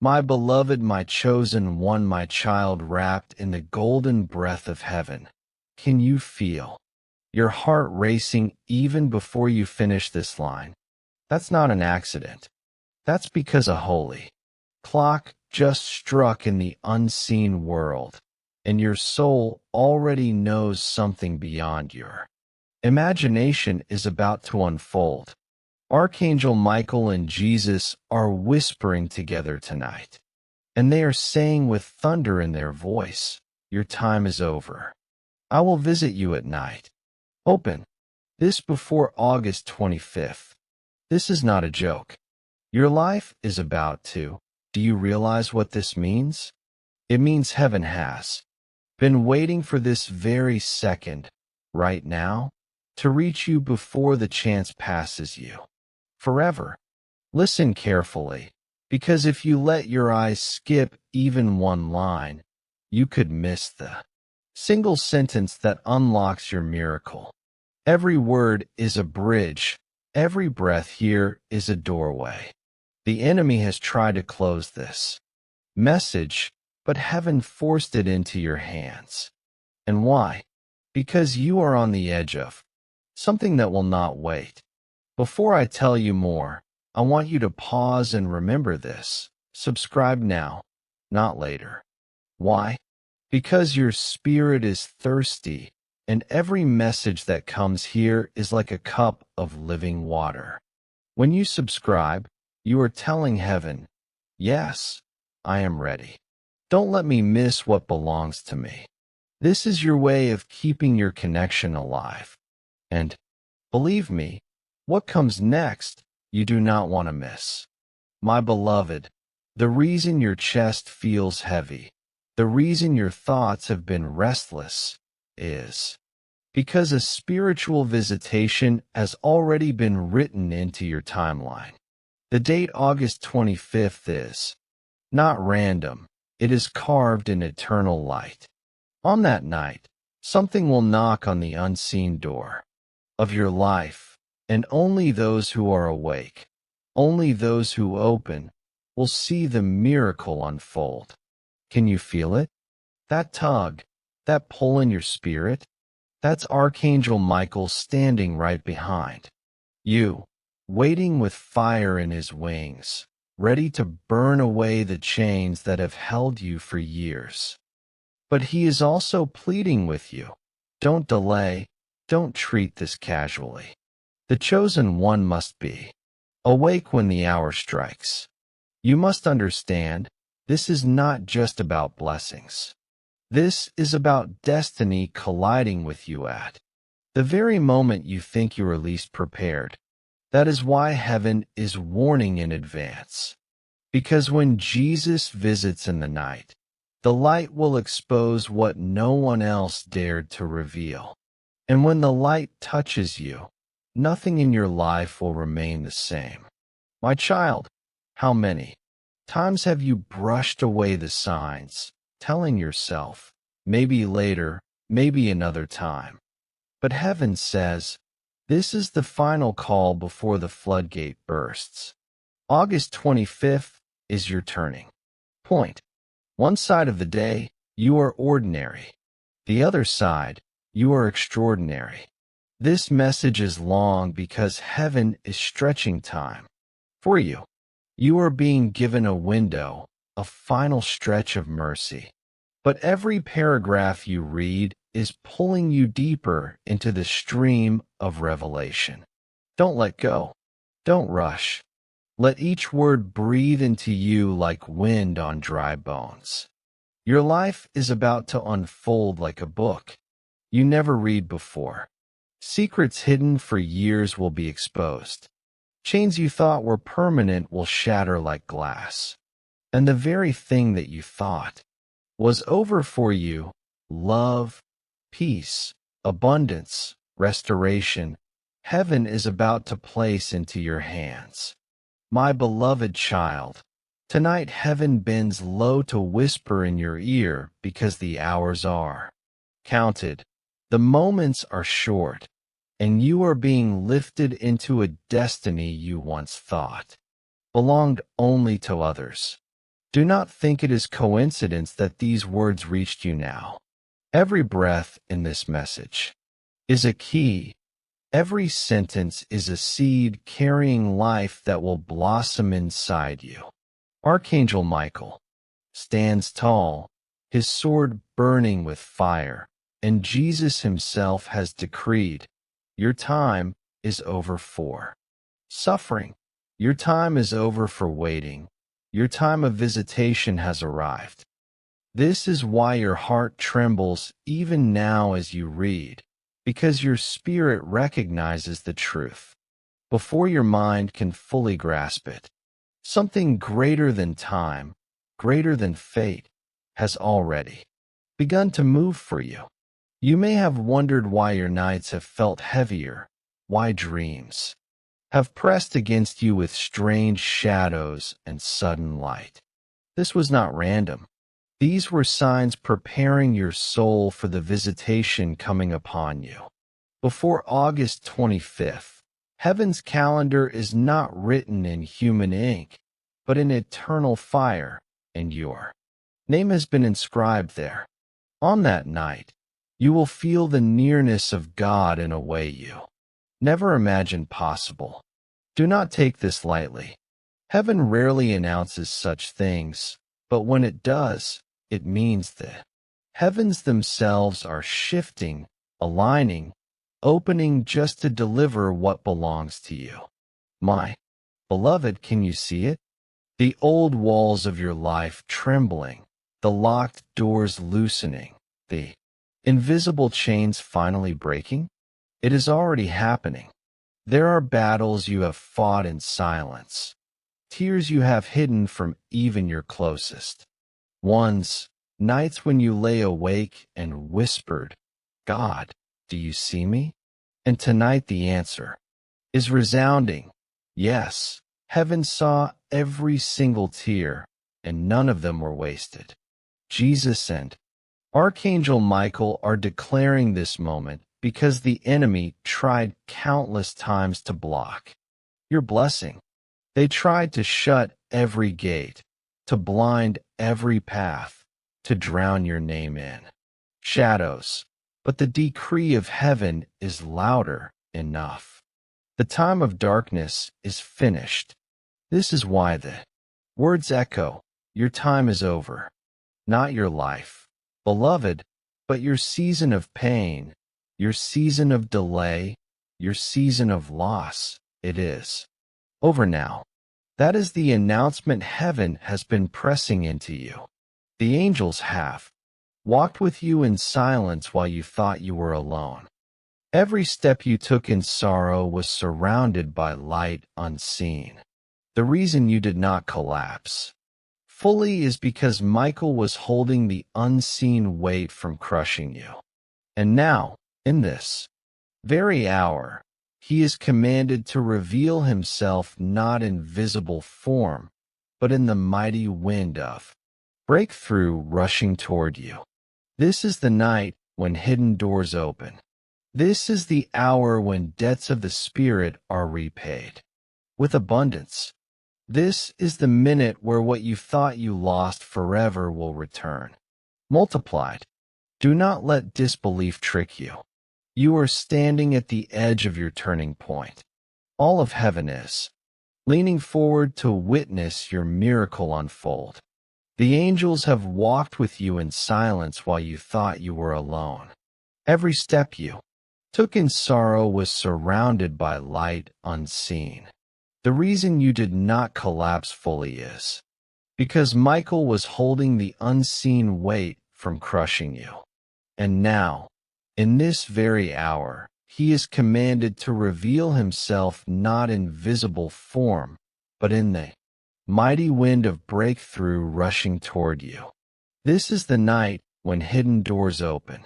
My beloved, my chosen one, my child wrapped in the golden breath of heaven. Can you feel your heart racing even before you finish this line? That's not an accident. That's because a holy clock just struck in the unseen world, and your soul already knows something beyond your imagination is about to unfold. Archangel Michael and Jesus are whispering together tonight, and they are saying with thunder in their voice, "Your time is over. I will visit you at night." Open this before August 25th. This is not a joke. Your life is about to. Do you realize what this means? It means heaven has been waiting for this very second, right now, to reach you before the chance passes you forever. Listen carefully, because if you let your eyes skip even one line, you could miss the single sentence that unlocks your miracle. Every word is a bridge. Every breath here is a doorway. The enemy has tried to close this message, but heaven forced it into your hands. And why? Because you are on the edge of something that will not wait. Before I tell you more, I want you to pause and remember this. Subscribe now, not later. Why? Because your spirit is thirsty, and every message that comes here is like a cup of living water. When you subscribe, you are telling heaven, "Yes, I am ready. Don't let me miss what belongs to me." This is your way of keeping your connection alive. And believe me, what comes next, you do not want to miss. My beloved, the reason your chest feels heavy, the reason your thoughts have been restless, is because a spiritual visitation has already been written into your timeline. The date August 25th is not random. It is carved in eternal light. On that night, something will knock on the unseen door of your life, and only those who are awake, only those who open, will see the miracle unfold. Can you feel it? That tug, that pull in your spirit? That's Archangel Michael standing right behind you, waiting with fire in his wings, ready to burn away the chains that have held you for years. But he is also pleading with you. Don't delay. Don't treat this casually. The chosen one must be awake when the hour strikes. You must understand, this is not just about blessings. This is about destiny colliding with you at the very moment you think you are least prepared. That is why heaven is warning in advance. Because when Jesus visits in the night, the light will expose what no one else dared to reveal. And when the light touches you, nothing in your life will remain the same. My child, how many times have you brushed away the signs, telling yourself, maybe later, maybe another time? But heaven says, this is the final call before the floodgate bursts. August 25th is your turning point. One side of the day, you are ordinary. The other side, you are extraordinary. This message is long because heaven is stretching time for you. You are being given a window, a final stretch of mercy. But every paragraph you read is pulling you deeper into the stream of revelation. Don't let go. Don't rush. Let each word breathe into you like wind on dry bones. Your life is about to unfold like a book you never read before. Secrets hidden for years will be exposed. Chains you thought were permanent will shatter like glass. And the very thing that you thought was over for you, love, peace, abundance, restoration, heaven is about to place into your hands. My beloved child, tonight heaven bends low to whisper in your ear because the hours are counted. The moments are short, and you are being lifted into a destiny you once thought belonged only to others. Do not think it is coincidence that these words reached you now. Every breath in this message is a key. Every sentence is a seed carrying life that will blossom inside you. Archangel Michael stands tall, his sword burning with fire, and Jesus himself has decreed, your time is over for suffering. Your time is over for waiting. Your time of visitation has arrived. This is why your heart trembles even now as you read, because your spirit recognizes the truth before your mind can fully grasp it. Something greater than time, greater than fate, has already begun to move for you. You may have wondered why your nights have felt heavier, why dreams have pressed against you with strange shadows and sudden light. This was not random. These were signs preparing your soul for the visitation coming upon you. Before August 25th, heaven's calendar is not written in human ink, but in eternal fire, and your name has been inscribed there. On that night, you will feel the nearness of God in a way you never imagined possible. Do not take this lightly. Heaven rarely announces such things, but when it does, it means that heavens themselves are shifting, aligning, opening just to deliver what belongs to you. My beloved, can you see it? The old walls of your life trembling, the locked doors loosening, the invisible chains finally breaking? It is already happening. There are battles you have fought in silence, tears you have hidden from even your closest ones, nights when you lay awake and whispered, God, do you see me? And tonight the answer is resounding. Yes, heaven saw every single tear, and none of them were wasted. Jesus and Archangel Michael are declaring this moment because the enemy tried countless times to block your blessing. They tried to shut every gate, to blind every path, to drown your name in shadows. But the decree of heaven is louder enough. The time of darkness is finished. This is why the words echo, your time is over. Not your life, beloved, but your season of pain, your season of delay, your season of loss. It is over now. That is the announcement heaven has been pressing into you. The angels have walked with you in silence while you thought you were alone. Every step you took in sorrow was surrounded by light unseen. The reason you did not collapse fully is because Michael was holding the unseen weight from crushing you. And now, in this very hour, he is commanded to reveal himself not in visible form, but in the mighty wind of breakthrough rushing toward you. This is the night when hidden doors open. This is the hour when debts of the Spirit are repaid with abundance. This is the minute where what you thought you lost forever will return, multiplied. Do not let disbelief trick you. You are standing at the edge of your turning point. All of heaven is leaning forward to witness your miracle unfold. The angels have walked with you in silence while you thought you were alone. Every step you took in sorrow was surrounded by light unseen. The reason you did not collapse fully is because Michael was holding the unseen weight from crushing you. And now, in this very hour, he is commanded to reveal himself not in visible form, but in the mighty wind of breakthrough rushing toward you. This is the night when hidden doors open.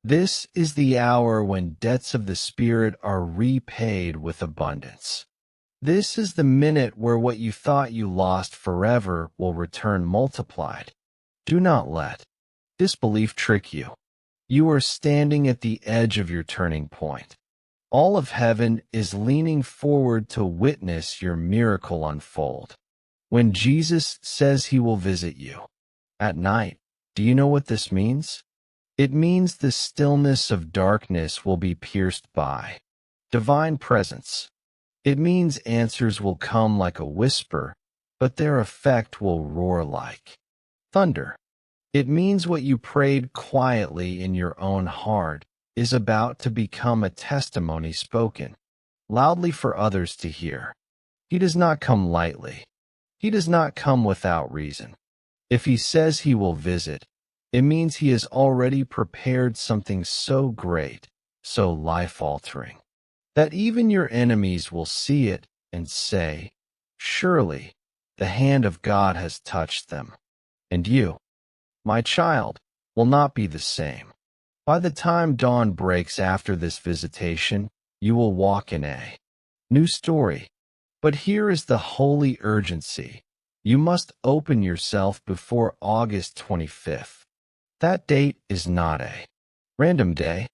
This is the hour when debts of the Spirit are repaid with abundance. This is the minute where what you thought you lost forever will return multiplied. Do not let disbelief trick you. You are standing at the edge of your turning point. All of heaven is leaning forward to witness your miracle unfold. When Jesus says he will visit you at night, do you know what this means? It means the stillness of darkness will be pierced by divine presence. It means answers will come like a whisper, but their effect will roar like thunder. It means what you prayed quietly in your own heart is about to become a testimony spoken loudly for others to hear. He does not come lightly. He does not come without reason. If he says he will visit, it means he has already prepared something so great, so life-altering, that even your enemies will see it and say, "Surely the hand of God has touched them." And you, my child, will not be the same. By the time dawn breaks after this visitation, you will walk in a new story. But here is the holy urgency. You must open yourself before August 25th. That date is not a random day.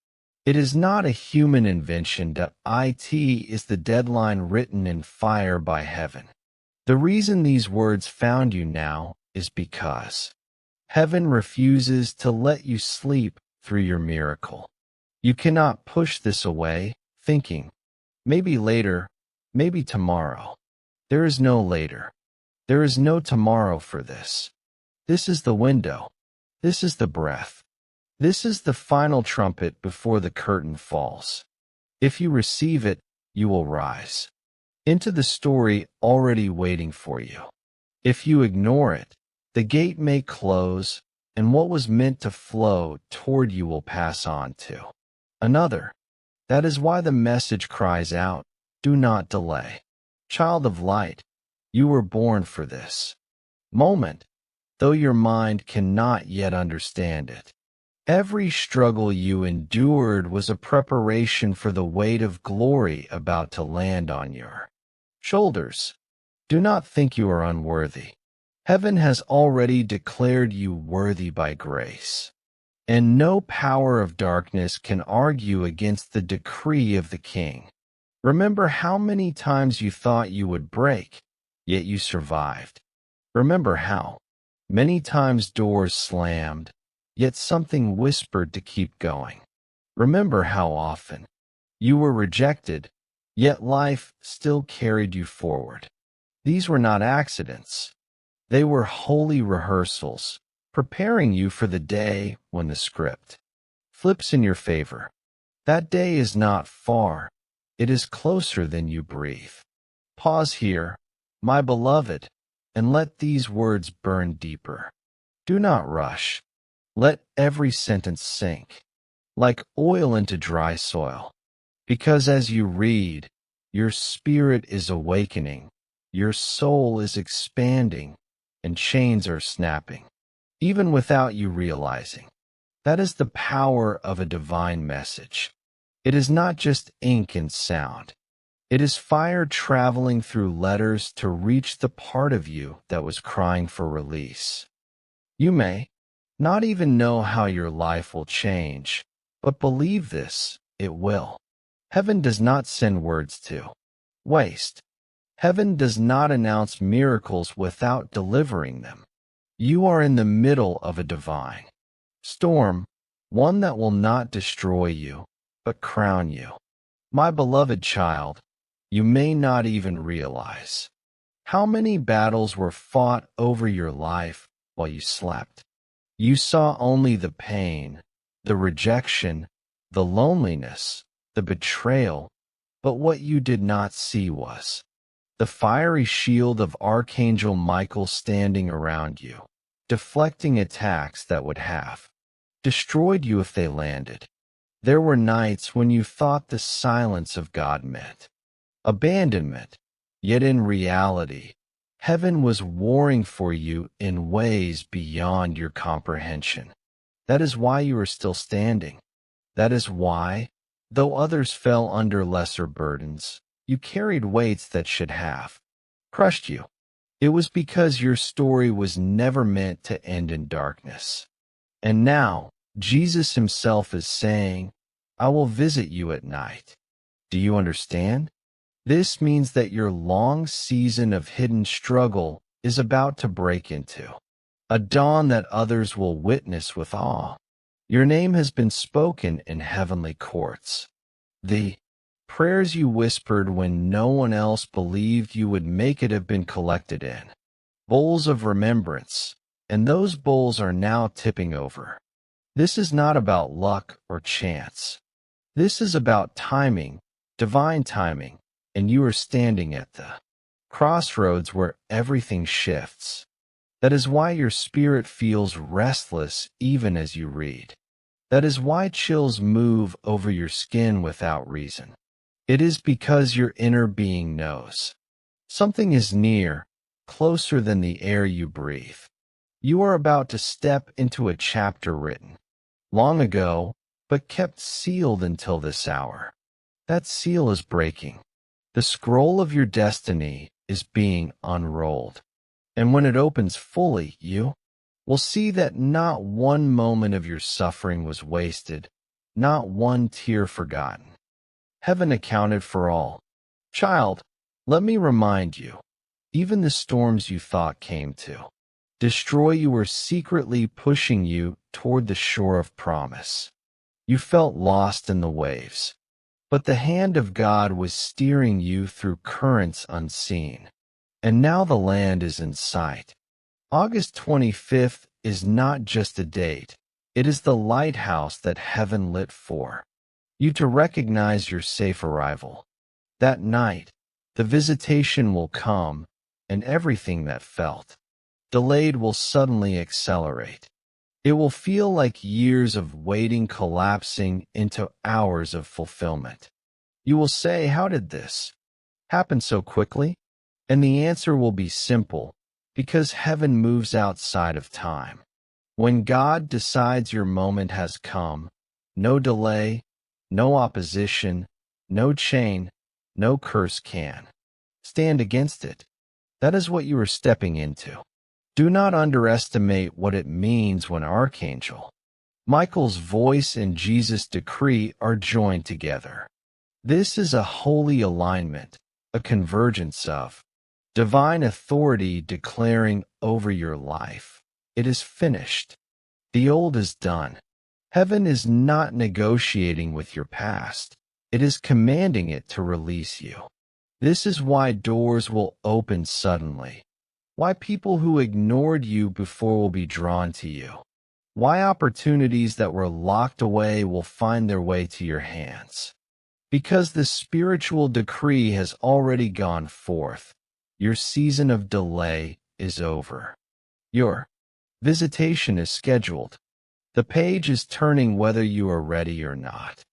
It is not a human invention. It is the deadline written in fire by heaven. The reason these words found you now is because heaven refuses to let you sleep through your miracle. You cannot push this away, thinking, maybe later, maybe tomorrow. There is no later. There is no tomorrow for this. This is the window. This is the breath. This is the final trumpet before the curtain falls. If you receive it, you will rise into the story already waiting for you. If you ignore it, the gate may close, and what was meant to flow toward you will pass on to another. That is why the message cries out, do not delay. Child of light, you were born for this moment, though your mind cannot yet understand it. Every struggle you endured was a preparation for the weight of glory about to land on your shoulders. Do not think you are unworthy. Heaven has already declared you worthy by grace, and no power of darkness can argue against the decree of the King. Remember how many times you thought you would break, yet you survived. Remember how many times doors slammed, yet something whispered to keep going. Remember how often you were rejected, yet life still carried you forward. These were not accidents. They were holy rehearsals, preparing you for the day when the script flips in your favor. That day is not far. It is closer than you breathe. Pause here, my beloved, and let these words burn deeper. Do not rush. Let every sentence sink, like oil into dry soil, because as you read, your spirit is awakening, your soul is expanding, and chains are snapping, even without you realizing. That is the power of a divine message. It is not just ink and sound. It is fire traveling through letters to reach the part of you that was crying for release. You may not even know how your life will change, but believe this, it will. Heaven does not send words to waste. Heaven does not announce miracles without delivering them. You are in the middle of a divine storm, one that will not destroy you, but crown you. My beloved child, you may not even realize how many battles were fought over your life while you slept. You saw only the pain, the rejection, the loneliness, the betrayal, but what you did not see was the fiery shield of Archangel Michael standing around you, deflecting attacks that would have destroyed you if they landed. There were nights when you thought the silence of God meant abandonment, yet in reality, heaven was warring for you in ways beyond your comprehension. That is why you are still standing. That is why, though others fell under lesser burdens, you carried weights that should have crushed you. It was because your story was never meant to end in darkness. And now, Jesus himself is saying, I will visit you at night. Do you understand? This means that your long season of hidden struggle is about to break into, a dawn that others will witness with awe. Your name has been spoken in heavenly courts. The prayers you whispered when no one else believed you would make it have been collected in bowls of remembrance, and those bowls are now tipping over. This is not about luck or chance. This is about timing, divine timing, and you are standing at the crossroads where everything shifts. That is why your spirit feels restless even as you read. That is why chills move over your skin without reason. It is because your inner being knows. Something is near, closer than the air you breathe. You are about to step into a chapter written long ago, but kept sealed until this hour. That seal is breaking. The scroll of your destiny is being unrolled. And when it opens fully, you will see that not one moment of your suffering was wasted, not one tear forgotten. Heaven accounted for all. Child, let me remind you, even the storms you thought came to destroy you were secretly pushing you toward the shore of promise. You felt lost in the waves, but the hand of God was steering you through currents unseen. And now the land is in sight. August 25th is not just a date. It is the lighthouse that heaven lit for you to recognize your safe arrival. That night, the visitation will come, and everything that felt delayed will suddenly accelerate. It will feel like years of waiting collapsing into hours of fulfillment. You will say, "How did this happen so quickly?" And the answer will be simple, because heaven moves outside of time. When God decides your moment has come, no delay, no opposition, no chain, no curse can stand against it. That is what you are stepping into. Do not underestimate what it means when Archangel Michael's voice and Jesus' decree are joined together. This is a holy alignment, a convergence of divine authority declaring over your life, "It is finished. The old is done." Heaven is not negotiating with your past. It is commanding it to release you. This is why doors will open suddenly. Why people who ignored you before will be drawn to you. Why opportunities that were locked away will find their way to your hands. Because the spiritual decree has already gone forth. Your season of delay is over. Your visitation is scheduled. The page is turning whether you are ready or not.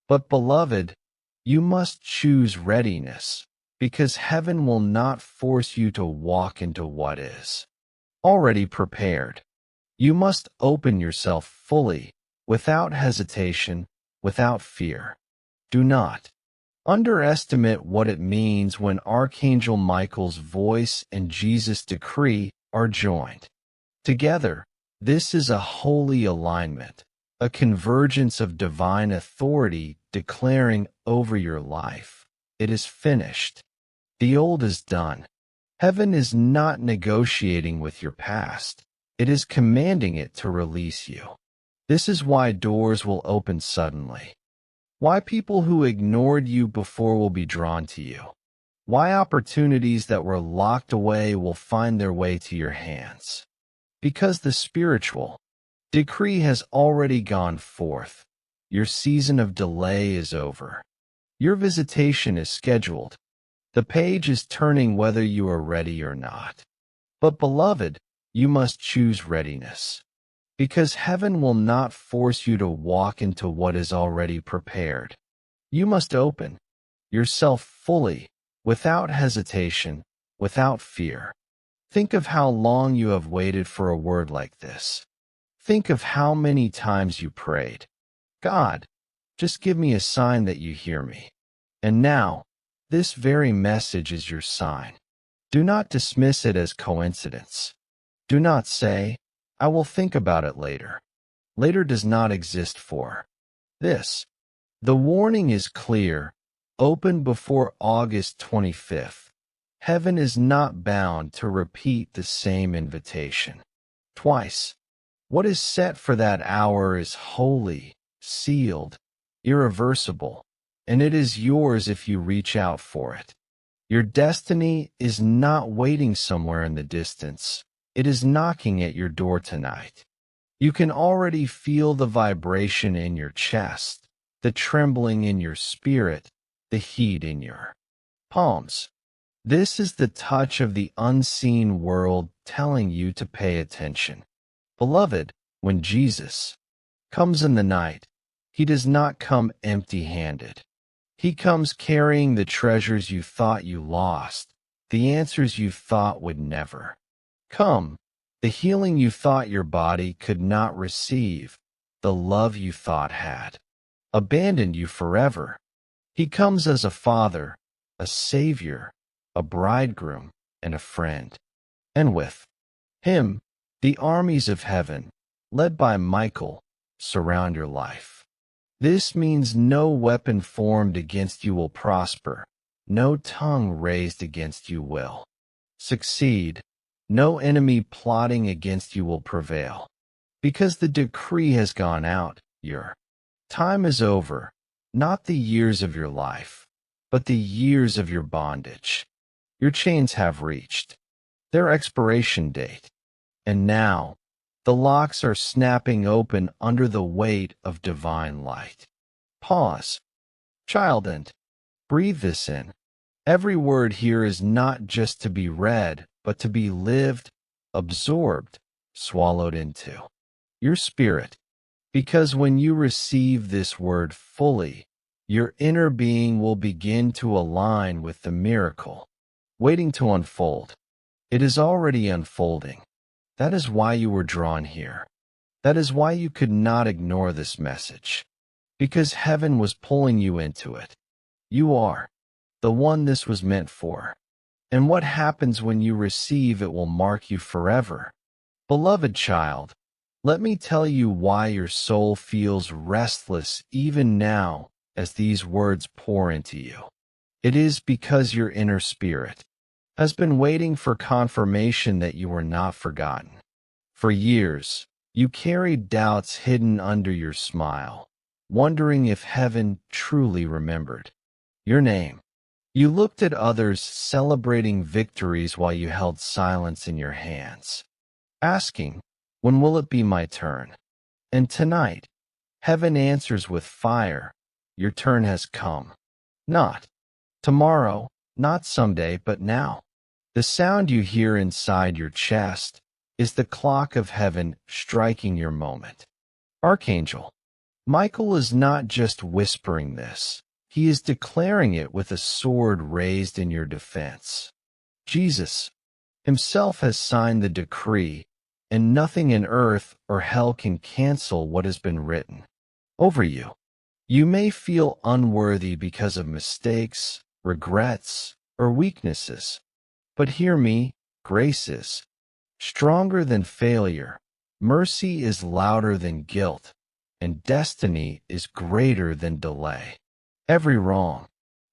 But beloved, you must choose readiness, because heaven will not force you to walk into what is already prepared. You must open yourself fully, without hesitation, without fear. Do not underestimate what it means when Archangel Michael's voice and Jesus' decree are joined together. This is a holy alignment, a convergence of divine authority declaring over your life, "It is finished. The old is done." Heaven is not negotiating with your past. It is commanding it to release you. This is why doors will open suddenly. Why people who ignored you before will be drawn to you. Why opportunities that were locked away will find their way to your hands. Because the spiritual decree has already gone forth. Your season of delay is over. Your visitation is scheduled. The page is turning whether you are ready or not. But beloved, you must choose readiness. Because heaven will not force you to walk into what is already prepared. You must open yourself fully, without hesitation, without fear. Think of how long you have waited for a word like this. Think of how many times you prayed, "God, just give me a sign that you hear me." And now, this very message is your sign. Do not dismiss it as coincidence. Do not say, "I will think about it later." Later does not exist for this. The warning is clear. Open before August 25th. Heaven is not bound to repeat the same invitation twice. What is set for that hour is holy, sealed, irreversible, and it is yours if you reach out for it. Your destiny is not waiting somewhere in the distance. It is knocking at your door tonight. You can already feel the vibration in your chest, the trembling in your spirit, the heat in your palms. This is the touch of the unseen world telling you to pay attention. Beloved, when Jesus comes in the night, he does not come empty-handed. He comes carrying the treasures you thought you lost, the answers you thought would never come, the healing you thought your body could not receive, the love you thought had abandoned you forever. He comes as a father, a savior, a bridegroom, and a friend. And with him, the armies of heaven, led by Michael, surround your life. This means no weapon formed against you will prosper, no tongue raised against you will succeed, no enemy plotting against you will prevail. Because the decree has gone out, your time is over, not the years of your life, but the years of your bondage. Your chains have reached their expiration date, and now the locks are snapping open under the weight of divine light. Pause, child, and breathe this in. Every word here is not just to be read, but to be lived, absorbed, swallowed into your spirit. Because when you receive this word fully, your inner being will begin to align with the miracle, waiting to unfold. It is already unfolding. That is why you were drawn here. That is why you could not ignore this message. Because heaven was pulling you into it. You are the one this was meant for. And what happens when you receive it will mark you forever. Beloved child, let me tell you why your soul feels restless even now as these words pour into you. It is because your inner spirit has been waiting for confirmation that you were not forgotten. For years, you carried doubts hidden under your smile, wondering if heaven truly remembered your name. You looked at others celebrating victories while you held silence in your hands, asking, when will it be my turn? And tonight, heaven answers with fire. Your turn has come. Not tomorrow, not someday, but now. The sound you hear inside your chest is the clock of heaven striking your moment. Archangel Michael is not just whispering this. He is declaring it with a sword raised in your defense. Jesus himself has signed the decree, and nothing in earth or hell can cancel what has been written over you. You may feel unworthy because of mistakes, regrets, or weaknesses. But hear me, grace is stronger than failure, mercy is louder than guilt, and destiny is greater than delay. Every wrong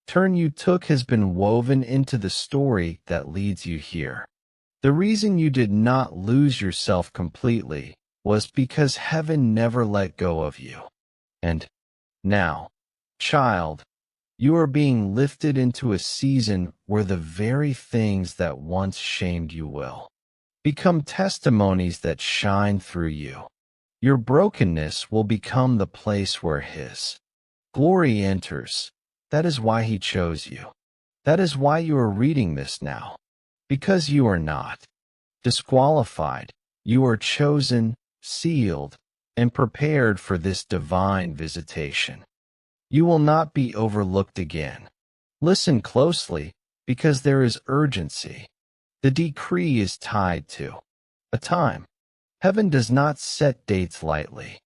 turn you took has been woven into the story that leads you here. The reason you did not lose yourself completely was because heaven never let go of you. And now, child, you are being lifted into a season where the very things that once shamed you will become testimonies that shine through you. Your brokenness will become the place where His glory enters. That is why He chose you. That is why you are reading this now. Because you are not disqualified. You are chosen, sealed, and prepared for this divine visitation. You will not be overlooked again. Listen closely, because there is urgency. The decree is tied to a time. Heaven does not set dates lightly.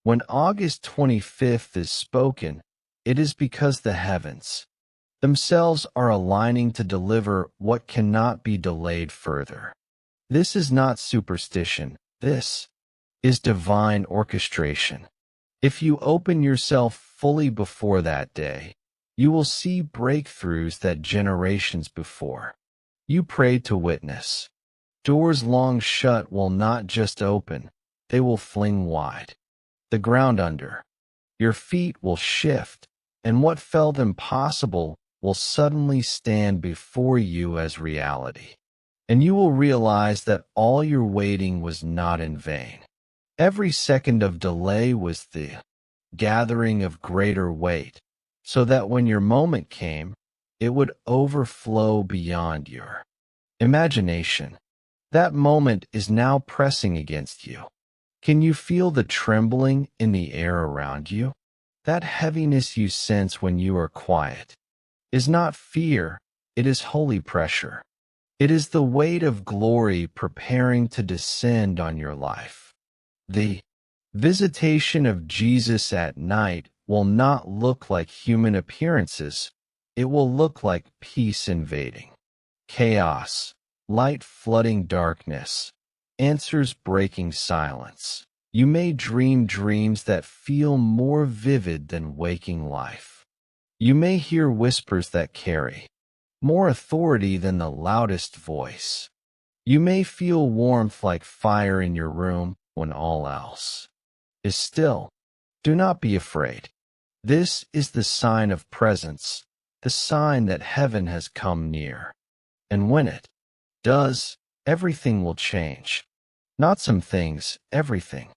When August 25th is spoken, it is because the heavens themselves are aligning to deliver what cannot be delayed further. This is not superstition. This is divine orchestration. If you open yourself fully before that day, you will see breakthroughs that generations before You prayed to witness. Doors long shut will not just open, they will fling wide. The ground under your feet will shift, and what felt impossible will suddenly stand before you as reality. And you will realize that all your waiting was not in vain. Every second of delay was the gathering of greater weight, so that when your moment came, it would overflow beyond your imagination. That moment is now pressing against you. Can you feel the trembling in the air around you? That heaviness you sense when you are quiet is not fear, it is holy pressure. It is the weight of glory preparing to descend on your life. The visitation of Jesus at night will not look like human appearances. It will look like peace invading, chaos, light flooding darkness, answers breaking silence. You may dream dreams that feel more vivid than waking life. You may hear whispers that carry more authority than the loudest voice. You may feel warmth like fire in your room when all else is still. Do not be afraid. This is the sign of presence, the sign that heaven has come near. And when it does, everything will change. Not some things, everything.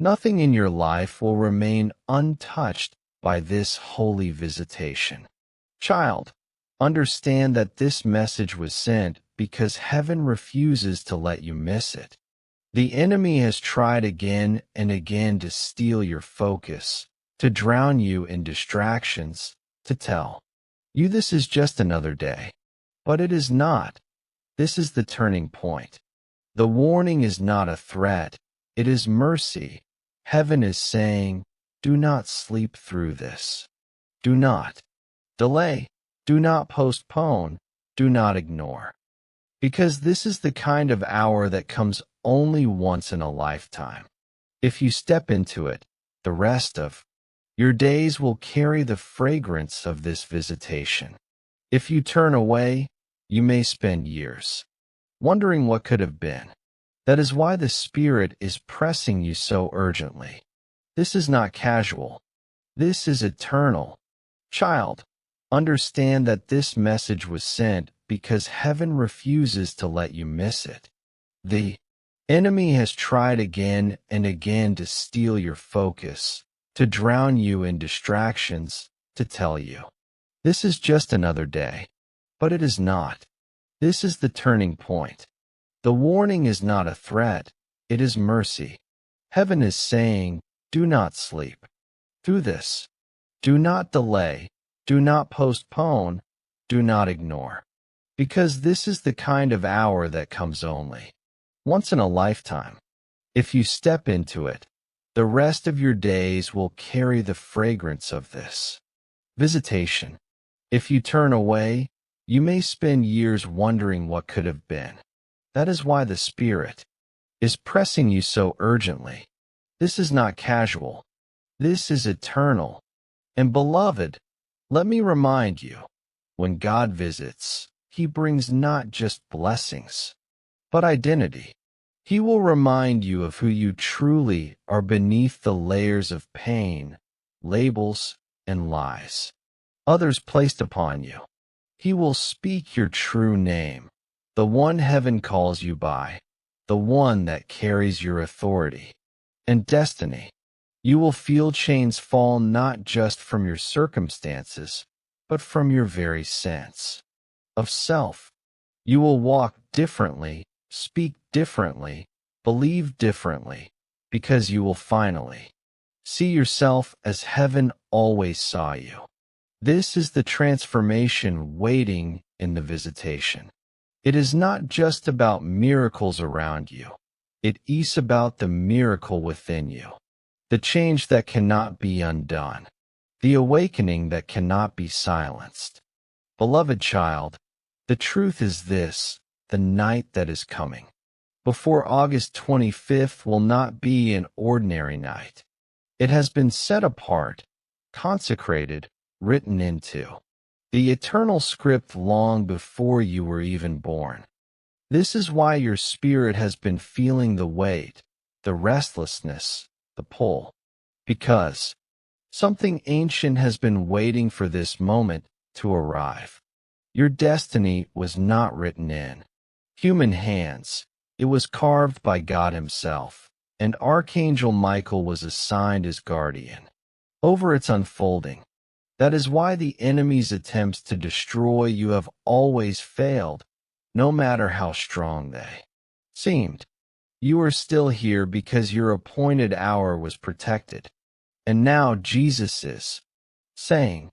Nothing in your life will remain untouched by this holy visitation. Child, understand that this message was sent because heaven refuses to let you miss it. The enemy has tried again and again to steal your focus, to drown you in distractions, to tell you this is just another day. But it is not. This is the turning point. The warning is not a threat. It is mercy. Heaven is saying, do not sleep through this. Do not delay. Do not postpone. Do not ignore. Because this is the kind of hour that comes only once in a lifetime. If you step into it, the rest of your days will carry the fragrance of this visitation. If you turn away, you may spend years wondering what could have been. That is why the Spirit is pressing you so urgently. This is not casual. This is eternal. Child, understand that this message was sent because heaven refuses to let you miss it. The enemy has tried again and again to steal your focus, to drown you in distractions, to tell you, this is just another day. But it is not. This is the turning point. The warning is not a threat, it is mercy. Heaven is saying, do not sleep through this. Do not delay. Do not postpone. Do not ignore. Because this is the kind of hour that comes only once in a lifetime. If you step into it, the rest of your days will carry the fragrance of this visitation. If you turn away, you may spend years wondering what could have been. That is why the Spirit is pressing you so urgently. This is not casual. This is eternal. And beloved, let me remind you, when God visits, He brings not just blessings, but identity. He will remind you of who you truly are beneath the layers of pain, labels, and lies others placed upon you. He will speak your true name, the one heaven calls you by, the one that carries your authority and destiny. You will feel chains fall not just from your circumstances, but from your very sense of self. You will walk differently, speak differently, believe differently, because you will finally see yourself as heaven always saw you. This is the transformation waiting in the visitation. It is not just about miracles around you. It is about the miracle within you, the change that cannot be undone, the awakening that cannot be silenced. Beloved child, the truth is this: the night that is coming before August 25th will not be an ordinary night. It has been set apart, consecrated, written into the eternal script long before you were even born. This is why your spirit has been feeling the weight, the restlessness, the pull. Because something ancient has been waiting for this moment to arrive. Your destiny was not written in human hands. It was carved by God Himself, and Archangel Michael was assigned as guardian over its unfolding. That is why the enemy's attempts to destroy you have always failed, no matter how strong they seemed. You are still here because your appointed hour was protected. And now Jesus is saying,